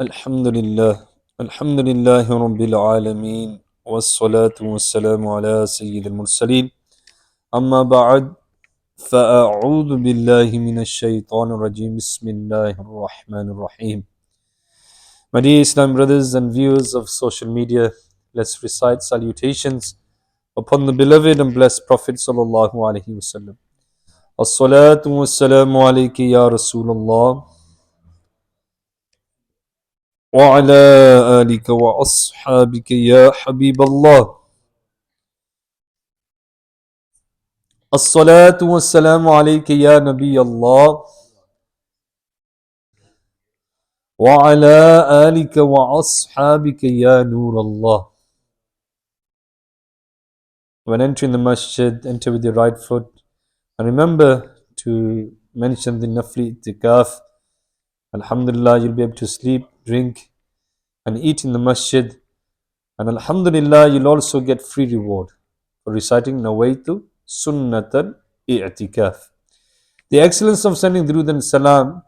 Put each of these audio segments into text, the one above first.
Alhamdulillah. Alhamdulillahi Rabbil Alameen. Wassalatu wassalamu ala Sayyid al-Mursaleen. Amma ba'd. فأعوذ بالله من الشيطان الرجيم بسم الله الرحمن الرحيم. My dear Islam brothers and viewers of social media, let's recite salutations upon the beloved and blessed Prophet sallallahu alaihi wasallam. As-salatu wassalamu alayki ya Rasulullah وعلى آلك وأصحابك يا حبيب الله. الصلاة والسلام عليك يا نبي الله وعلى آلك وأصحابك يا نور الله. When entering the masjid, enter with your right foot and remember to mention the nafli itikaf. Alhamdulillah, you'll be able to sleep, drink and eat in the masjid, and Alhamdulillah, you'll also get free reward for reciting Nawaitu Sunnatal I'tikaf. The excellence of sending Durood and Salam: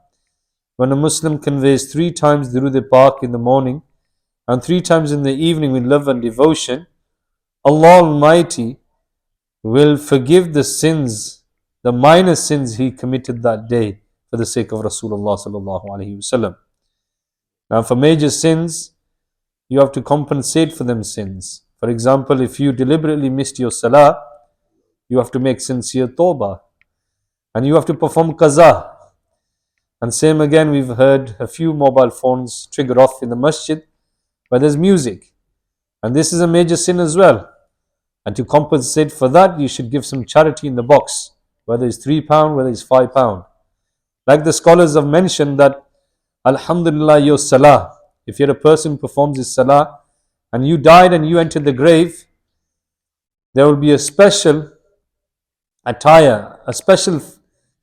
when a Muslim conveys 3 times Durood Pak in the morning and 3 times in the evening with love and devotion, Allah Almighty will forgive the sins, the minor sins he committed that day for the sake of Rasulullah sallallahu alaihi wasallam. Now, for major sins, you have to compensate for them sins. For example, if you deliberately missed your salah, you have to make sincere tawbah and you have to perform qaza. And same again, we've heard a few mobile phones trigger off in the masjid where there's music, and this is a major sin as well. And to compensate for that, you should give some charity in the box, whether it's £3, whether it's £5. Like the scholars have mentioned that Alhamdulillah, your salah, if you're a person who performs his salah and you died and you entered the grave, there will be a special attire, a special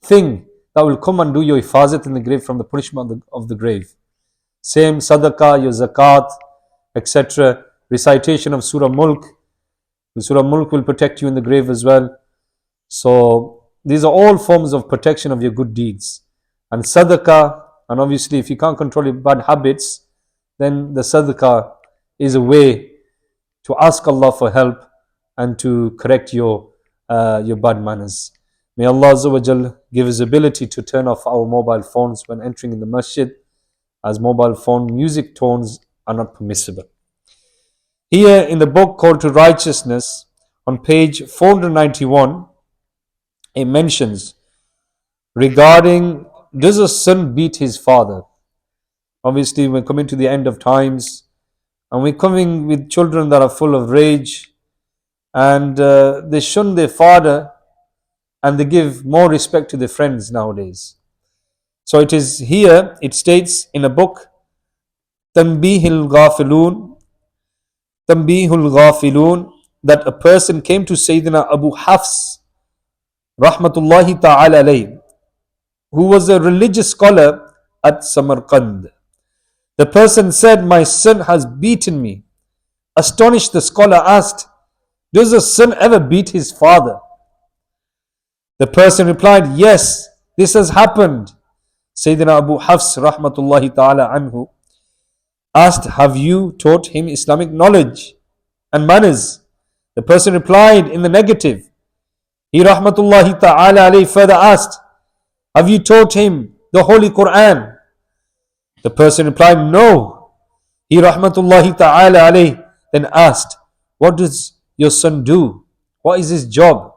thing that will come and do your hifazat in the grave from the punishment of the grave. Same sadaqah, your zakat, etc. Recitation of Surah Mulk. The Surah Mulk will protect you in the grave as well. So these are all forms of protection of your good deeds. And sadaqah, and obviously if you can't control your bad habits, then the sadaqah is a way to ask Allah for help and to correct your bad manners. May Allah Azza wa Jal give us ability to turn off our mobile phones when entering in the masjid, as mobile phone music tones are not permissible. Here in the book Call to Righteousness, on page 491, it mentions regarding, does a son beat his father? Obviously, we're coming to the end of times, and we're coming with children that are full of rage, and they shun their father, and they give more respect to their friends nowadays. So it is here, it states in a book, Tanbihul Ghafilun, that a person came to Sayyidina Abu Hafs, Rahmatullahi Ta'ala alayhi, who was a religious scholar at Samarkand. The person said, my son has beaten me. Astonished, the scholar asked, does a son ever beat his father? The person replied, yes, this has happened. Sayyidina Abu Hafs Rahmatullahi Ta'ala anhu asked, have you taught him Islamic knowledge and manners? The person replied in the negative. He Rahmatullahi Ta'ala alayhi further asked, have you taught him the Holy Quran? The person replied, no. He Rahmatullahi Ta'ala alayhi then asked, what does your son do? What is his job?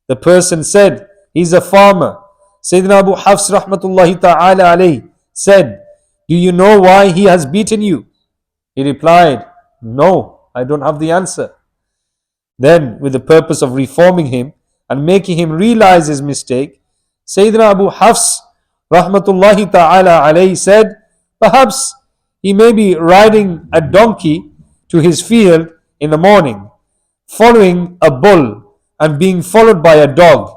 The person said, he's a farmer. Sayyidina Abu Hafs Rahmatullahi Ta'ala alayhi said, do you know why he has beaten you? He replied, no, I don't have the answer. Then, with the purpose of reforming him and making him realize his mistake, Sayyidina Abu Hafs Rahmatullahi Ta'ala alayhi said, perhaps he may be riding a donkey to his field in the morning, following a bull and being followed by a dog.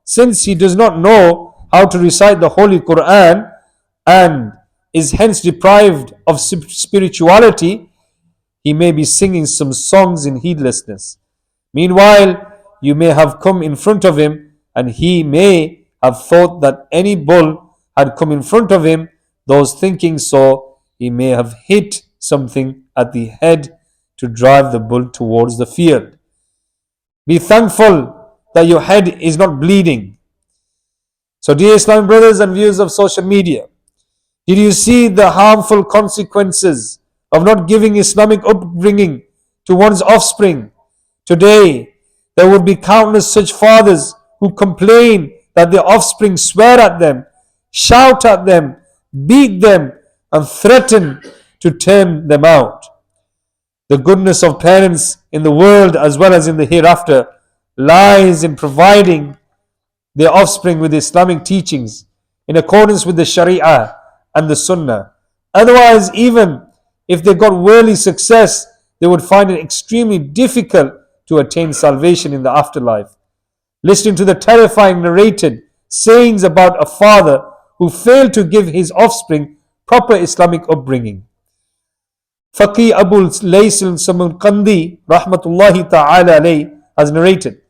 Since he does not know how to recite the Holy Quran and is hence deprived of spirituality, he may be singing some songs in heedlessness. Meanwhile, you may have come in front of him and he may have thought that any bull had come in front of him. Those thinking so, he may have hit something at the head to drive the bull towards the field. Be thankful that your head is not bleeding. So, dear Islamic brothers and viewers of social media, did you see the harmful consequences of not giving Islamic upbringing to one's offspring? Today, there would be countless such fathers who complain that their offspring swear at them, shout at them, beat them, and threaten to turn them out. The goodness of parents in the world as well as in the hereafter lies in providing their offspring with Islamic teachings in accordance with the Sharia and the Sunnah. Otherwise, even if they got worldly success, they would find it extremely difficult to attain salvation in the afterlife. Listening to the terrifying narrated sayings about a father who failed to give his offspring proper Islamic upbringing. Faqih Abu Lays al-Samarqandi rahmatullahi ta'ala alayhi has narrated,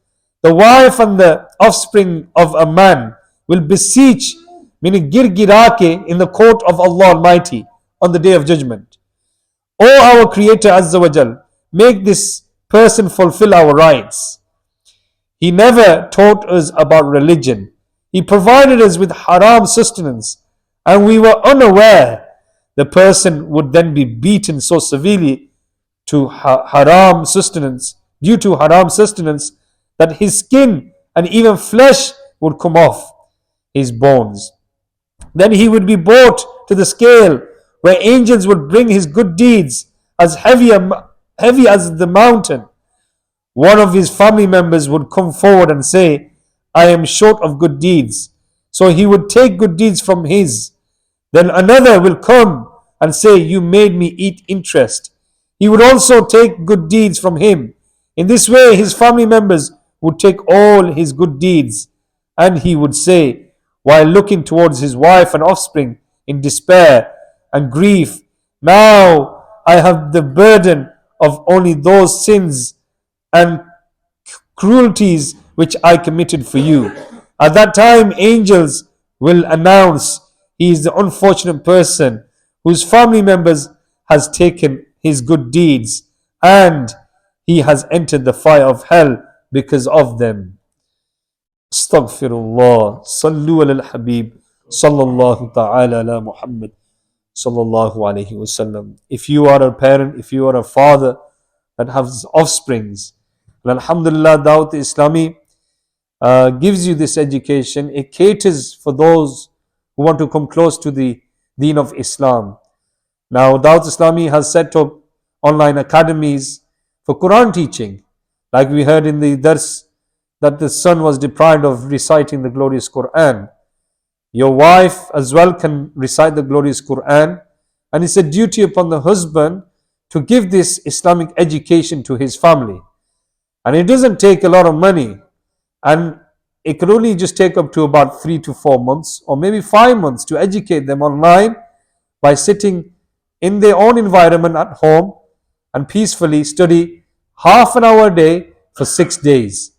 the wife and the offspring of a man will beseech, meaning girgirake, in the court of Allah Almighty on the day of judgment. O our Creator Azza wa Jal, make this person fulfill our rights. He never taught us about religion. He provided us with haram sustenance, and we were unaware. The person would then be beaten so severely to haram sustenance, due to haram sustenance, that his skin and even flesh would come off his bones. Then he would be brought to the scale, where angels would bring his good deeds as heavy as the mountain. One of his family members would come forward and say, I am short of good deeds. So he would take good deeds from his. Then another will come and say, you made me eat interest. He would also take good deeds from him. In this way, his family members would take all his good deeds, and he would say, while looking towards his wife and offspring in despair and grief, now I have the burden of only those sins and cruelties which I committed for you. At that time, angels will announce, he is the unfortunate person whose family members has taken his good deeds, and he has entered the fire of hell because of them. Astaghfirullah. Sallu ala al-Habib. Sallallahu ta'ala ala Muhammad. Sallallahu alayhi wasallam. If you are a parent, if you are a father that has offsprings, and Alhamdulillah, Dawateislami gives you this education. It caters for those who want to come close to the Deen of Islam. Now, Dawateislami has set up online academies for Quran teaching. Like we heard in the dars that the son was deprived of reciting the glorious Quran. Your wife as well can recite the glorious Quran, and it's a duty upon the husband to give this Islamic education to his family. And it doesn't take a lot of money, and it could only just take up to about 3 to 4 months or maybe 5 months to educate them online by sitting in their own environment at home and peacefully study half an hour a day for 6 days.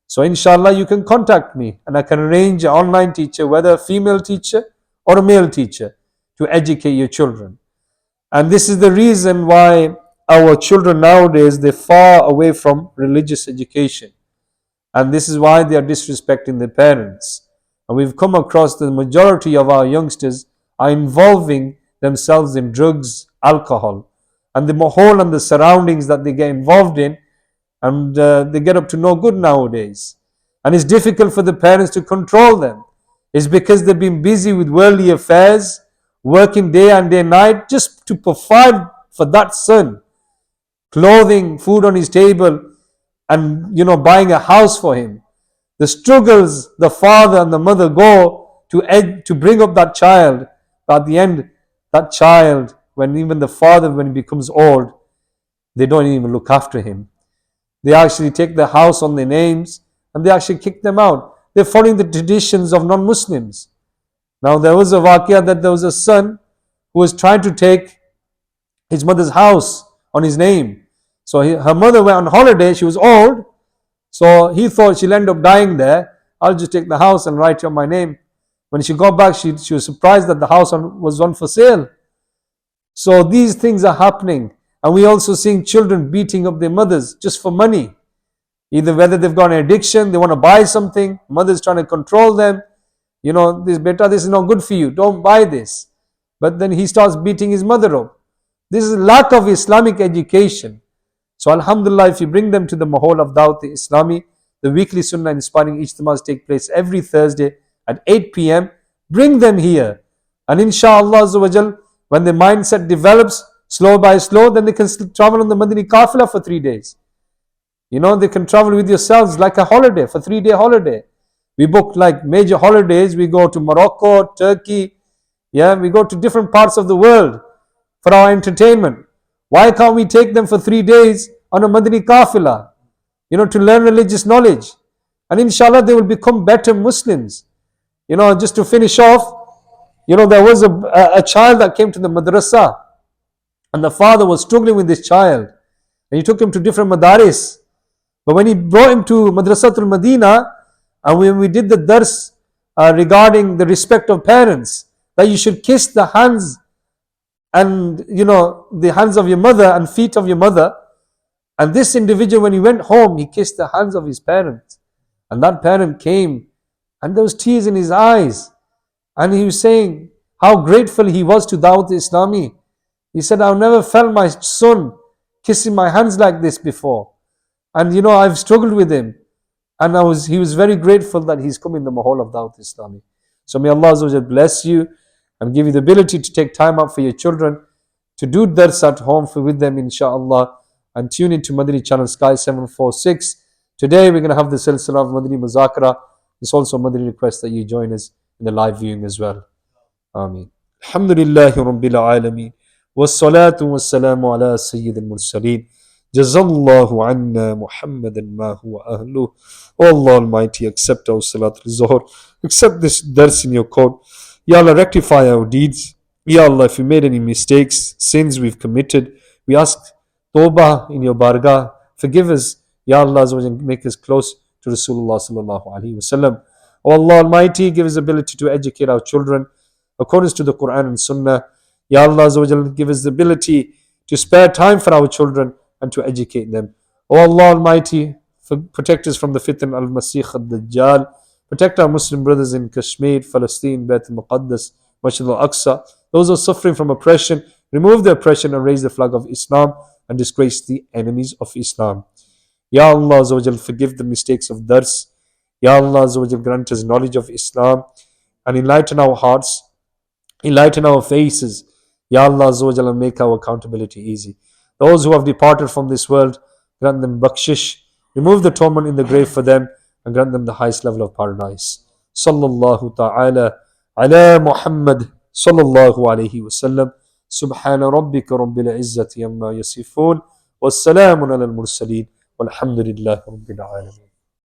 So inshallah, you can contact me and I can arrange an online teacher, whether a female teacher or a male teacher, to educate your children. And this is the reason why our children nowadays, they're far away from religious education. And this is why they are disrespecting their parents. And we've come across the majority of our youngsters are involving themselves in drugs, alcohol, and the mahal and the surroundings that they get involved in, and they get up to no good nowadays. And it's difficult for the parents to control them. It's because they've been busy with worldly affairs, working day and day and night just to provide for that son, clothing, food on his table, and buying a house for him. The struggles the father and the mother go to bring up that child, but at the end, that child, when even the father, when he becomes old, they don't even look after him. They actually take the house on their names and they actually kick them out. They're following the traditions of non-Muslims. Now, there was a waqiyah that there was a son who was trying to take his mother's house on his name. So her mother went on holiday, she was old, so he thought she'll end up dying there. I'll just take the house and write it on my name. When she got back, she was surprised that the house was on for sale. So these things are happening. And we also seeing children beating up their mothers just for money. Either whether they've got an addiction, they want to buy something, mother's trying to control them. This is not good for you, don't buy this. But then he starts beating his mother up. This is lack of Islamic education. So alhamdulillah, if you bring them to the Mahal of Dawateislami, the weekly Sunnah inspiring Ijtimas take place every Thursday at 8 p.m. Bring them here. And inshallah, when the mindset develops, slow by slow, then they can travel on the Madani Qafila for 3 days. They can travel with yourselves like a holiday, for 3-day holiday. We book like major holidays. We go to Morocco, Turkey. We go to different parts of the world for our entertainment. Why can't we take them for 3 days on a Madani Qafila? To learn religious knowledge. And inshallah, they will become better Muslims. Just to finish off, there was a child that came to the madrasa. And the father was struggling with this child. And he took him to different madaris. But when he brought him to Madrasatul Madina, and when we did the dars regarding the respect of parents, that you should kiss the hands and the hands of your mother and feet of your mother. And this individual, when he went home, he kissed the hands of his parents. And that parent came, and there was tears in his eyes. And he was saying how grateful he was to Dawat-e-Islami. He said, I've never felt my son kissing my hands like this before. And I've struggled with him. And he was very grateful that he's come in the Mahal of Dawat-e-Islami. So may Allah Azza wa Jal bless you and give you the ability to take time out for your children, to do dars at home with them, inshaAllah, and tune into Madani channel Sky 746. Today we're going to have the Silsila of Madani Muzakara. It's also a Madani request that you join us in the live viewing as well. Ameen. Alhamdulillahi Rabbil Alameen. Wassalatu wassalamu ala Sayyidil Mursaleen. Jazallahu anna Muhammadan ma huwa ahluh. Oh Allah Almighty, accept our Salat al-Zuhr. Accept this dars in your court. Ya Allah, rectify our deeds. Ya Allah, if we made any mistakes, sins we've committed, we ask Tawbah in your bargah. Forgive us. Ya Allah, make us close to Rasulullah sallallahu alaihi wasallam. Oh Allah Almighty, give us ability to educate our children according to the Quran and Sunnah. Ya Allah, give us the ability to spare time for our children and to educate them. Oh Allah Almighty, protect us from the fitna al-Masih al-Dajjal. Protect our Muslim brothers in Kashmir, Palestine, Bayt al-Muqaddas, Masjid al-Aqsa. Those who are suffering from oppression, remove the oppression and raise the flag of Islam and disgrace the enemies of Islam. Ya Allah Azza wa Jal, forgive the mistakes of dars. Ya Allah Azza wa Jal, grant us knowledge of Islam and enlighten our hearts, enlighten our faces. Ya Allah Azza wa Jal, make our accountability easy. Those who have departed from this world, grant them bakshish, remove the torment in the grave for them, and grant them the highest level of paradise. Sallallahu ta'ala ala Muhammad sallallahu alayhi wa sallam. Subhana rabbika rabbil izzati amma yasifun. Wassalamun ala al-mursaleen. Walhamdulillahi rabbil alameen.